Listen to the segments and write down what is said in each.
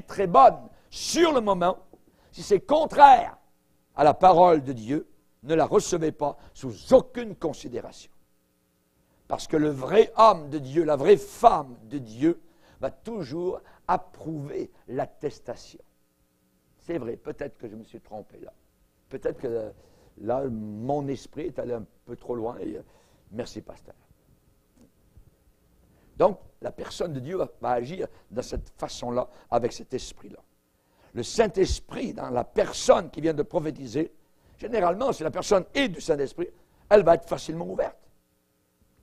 très très bonne sur le moment, si c'est contraire à la parole de Dieu, ne la recevez pas sous aucune considération. Parce que le vrai homme de Dieu, la vraie femme de Dieu, va toujours approuver l'attestation. C'est vrai, peut-être que je me suis trompé là. Peut-être que là, mon esprit est allé un peu trop loin. Et, merci, pasteur. Donc, la personne de Dieu va agir de cette façon-là, avec cet esprit-là. Le Saint-Esprit, dans la personne qui vient de prophétiser, généralement, si la personne est du Saint-Esprit, elle va être facilement ouverte.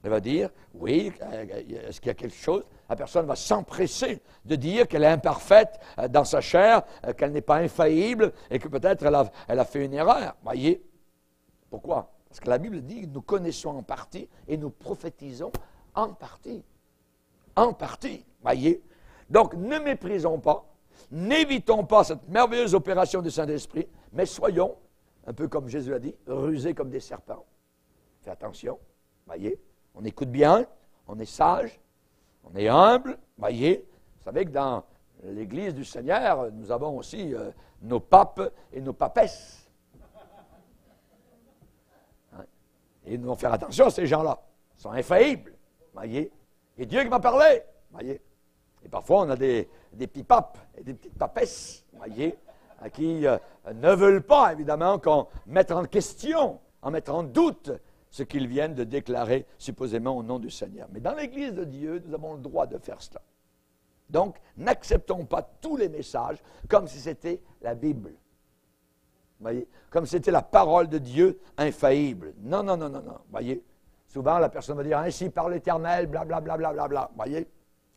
Elle va dire, oui, est-ce qu'il y a quelque chose? La personne va s'empresser de dire qu'elle est imparfaite dans sa chair, qu'elle n'est pas infaillible et que peut-être elle a fait une erreur. Voyez? Pourquoi? Parce que la Bible dit que nous connaissons en partie et nous prophétisons en partie. En partie. Voyez? Donc, ne méprisons pas, n'évitons pas cette merveilleuse opération du Saint-Esprit, mais soyons, un peu comme Jésus a dit, rusés comme des serpents. Faites attention. Voyez? On écoute bien, on est sage, on est humble, voyez. Vous savez que dans l'Église du Seigneur, nous avons aussi nos papes et nos papesses. Hein? Et nous devons faire attention à ces gens-là. Ils sont infaillibles, voyez. Et Dieu qui m'a parlé, voyez. Et parfois, on a des petits papes et des petites papesses, voyez, qui ne veulent pas, évidemment, qu'on mette en question, en mettre en doute ce qu'ils viennent de déclarer supposément au nom du Seigneur. Mais dans l'Église de Dieu, nous avons le droit de faire cela. Donc, n'acceptons pas tous les messages comme si c'était la Bible. Vous voyez? Comme si c'était la parole de Dieu infaillible. Non, non, non, non, non. Vous voyez? Souvent, la personne va dire, ainsi par l'Éternel, blablabla, blablabla. Vous voyez?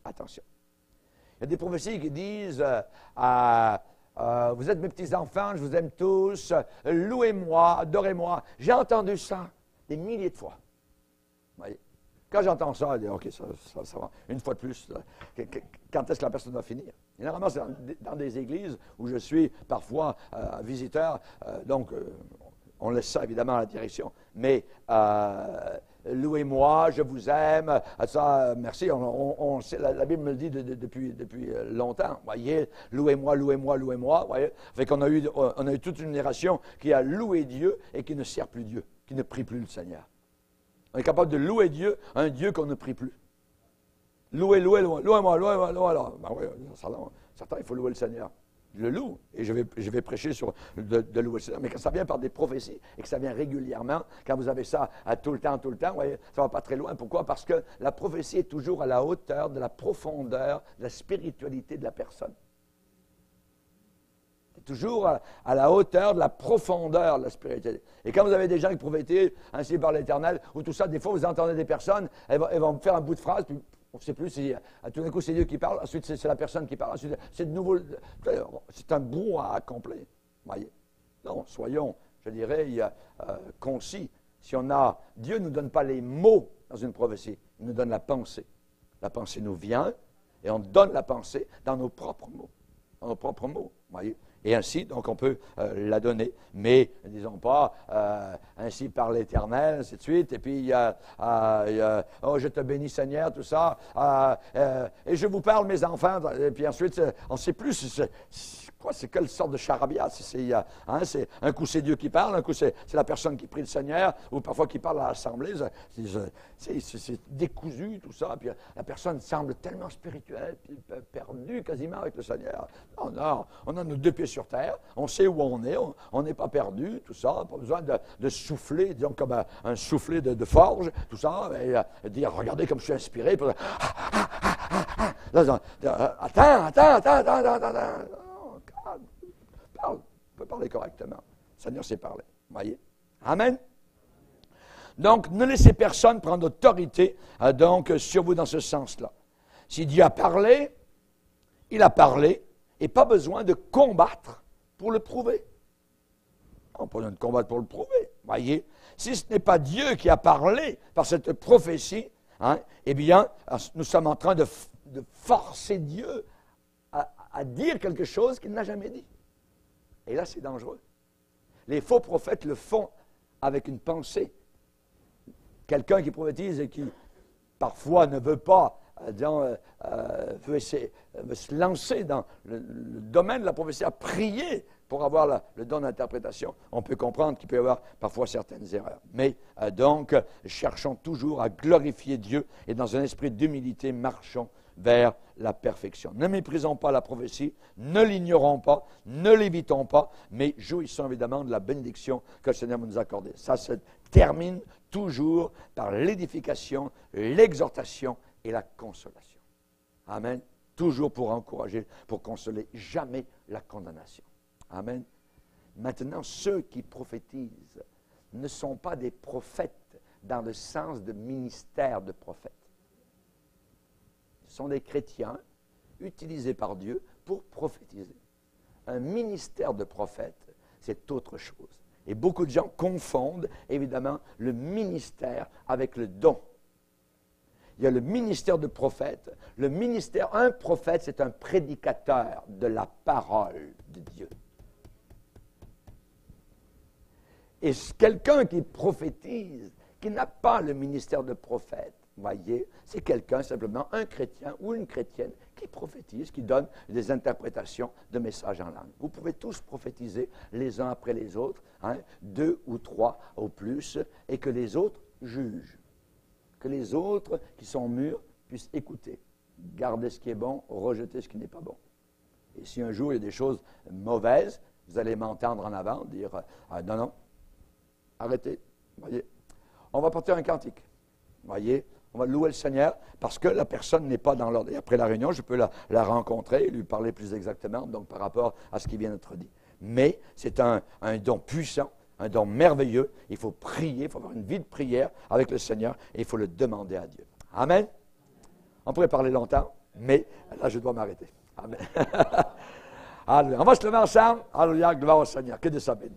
Attention. Il y a des prophéties qui disent, vous êtes mes petits-enfants, je vous aime tous, louez-moi, adorez-moi. J'ai entendu ça des milliers de fois. Voyez. Quand j'entends ça, je dis, OK, ça va. Une fois de plus, quand est-ce que la personne va finir? Généralement, c'est dans des églises où je suis parfois visiteur, donc on laisse ça évidemment à la direction. Mais louez-moi, je vous aime, ça, merci, la Bible me le dit depuis longtemps, voyez, louez-moi, louez-moi, louez-moi, voyez. Fait qu'on a eu toute une génération qui a loué Dieu et qui ne sert plus Dieu, qui ne prie plus le Seigneur. On est capable de louer Dieu, un Dieu qu'on ne prie plus. Louez-moi, louez-moi. Ben oui, certains, il faut louer le Seigneur. Je le loue et je vais prêcher sur de louer le Seigneur. Mais quand ça vient par des prophéties et que ça vient régulièrement, quand vous avez ça à tout le temps, voyez, ça ne va pas très loin. Pourquoi? Parce que la prophétie est toujours à la hauteur de la profondeur, de la spiritualité de la personne. Toujours à la hauteur de la profondeur de la spiritualité. Et quand vous avez des gens qui prophétisent ainsi par l'Éternel, ou tout ça, des fois vous entendez des personnes, elles vont faire un bout de phrase, puis on ne sait plus si tout d'un coup c'est Dieu qui parle, ensuite c'est la personne qui parle, ensuite c'est de nouveau, c'est un brouhaha complet. Voyez? Non, soyons, je dirais, concis. Si on a, Dieu ne nous donne pas les mots dans une prophétie, il nous donne la pensée. La pensée nous vient et on donne la pensée dans nos propres mots. Dans nos propres mots, voyez? Et ainsi, donc, on peut la donner. Mais, disons pas, ainsi par l'Éternel, ainsi de suite. Et puis, oh, je te bénis, Seigneur, tout ça. Et je vous parle, mes enfants. Et puis ensuite, on ne sait plus si c'est quelle sorte de charabia. C'est un coup, c'est Dieu qui parle, un coup, c'est la personne qui prie le Seigneur, ou parfois qui parle à l'Assemblée. C'est décousu, tout ça. Puis la personne semble tellement spirituelle, puis perdue quasiment avec le Seigneur. Non, on a nos deux pieds sur terre, on sait où on est, on n'est pas perdu, tout ça. Pas besoin de souffler, disons comme un soufflet de forge, tout ça, et dire, regardez comme je suis inspiré. Puis, attends. Parle, on peut parler correctement. Le Seigneur sait parler. Voyez? Amen. Donc, ne laissez personne prendre autorité sur vous dans ce sens-là. Si Dieu a parlé, il a parlé, et pas besoin de combattre pour le prouver. On n'a pas besoin de combattre pour le prouver. Voyez? Si ce n'est pas Dieu qui a parlé par cette prophétie, eh bien, nous sommes en train de forcer Dieu à dire quelque chose qu'il n'a jamais dit. Et là, c'est dangereux. Les faux prophètes le font avec une pensée. Quelqu'un qui prophétise et qui, parfois, ne veut pas veut se lancer dans le domaine de la prophétie, à prier pour avoir le don d'interprétation, on peut comprendre qu'il peut y avoir parfois certaines erreurs. Mais donc, cherchons toujours à glorifier Dieu et dans un esprit d'humilité, marchons vers la perfection. Ne méprisons pas la prophétie, ne l'ignorons pas, ne l'évitons pas, mais jouissons évidemment de la bénédiction que le Seigneur nous a accordée. Ça se termine toujours par l'édification, l'exhortation et la consolation. Amen. Toujours pour encourager, pour consoler, jamais la condamnation. Amen. Maintenant, ceux qui prophétisent ne sont pas des prophètes dans le sens de ministère de prophète. Ce sont des chrétiens utilisés par Dieu pour prophétiser. Un ministère de prophète, c'est autre chose. Et beaucoup de gens confondent, évidemment, le ministère avec le don. Il y a le ministère de prophète. Le ministère, un prophète, c'est un prédicateur de la parole de Dieu. Et quelqu'un qui prophétise, qui n'a pas le ministère de prophète, voyez, c'est quelqu'un simplement, un chrétien ou une chrétienne qui prophétise, qui donne des interprétations de messages en langue. Vous pouvez tous prophétiser les uns après les autres, 2 ou 3 au plus, et que les autres jugent. Que les autres qui sont mûrs puissent écouter, garder ce qui est bon, rejeter ce qui n'est pas bon. Et si un jour il y a des choses mauvaises, vous allez m'entendre en avant, dire non, arrêtez. Voyez, on va porter un cantique. Voyez, on va louer le Seigneur parce que la personne n'est pas dans l'ordre. Et après la réunion, je peux la rencontrer et lui parler plus exactement, donc par rapport à ce qui vient d'être dit. Mais c'est un don puissant, un don merveilleux. Il faut prier, il faut avoir une vie de prière avec le Seigneur et il faut le demander à Dieu. Amen. On pourrait parler longtemps, mais là, je dois m'arrêter. Amen. Alléluia. On va se lever ensemble. Alléluia, gloire au Seigneur. Que Dieu soit béni.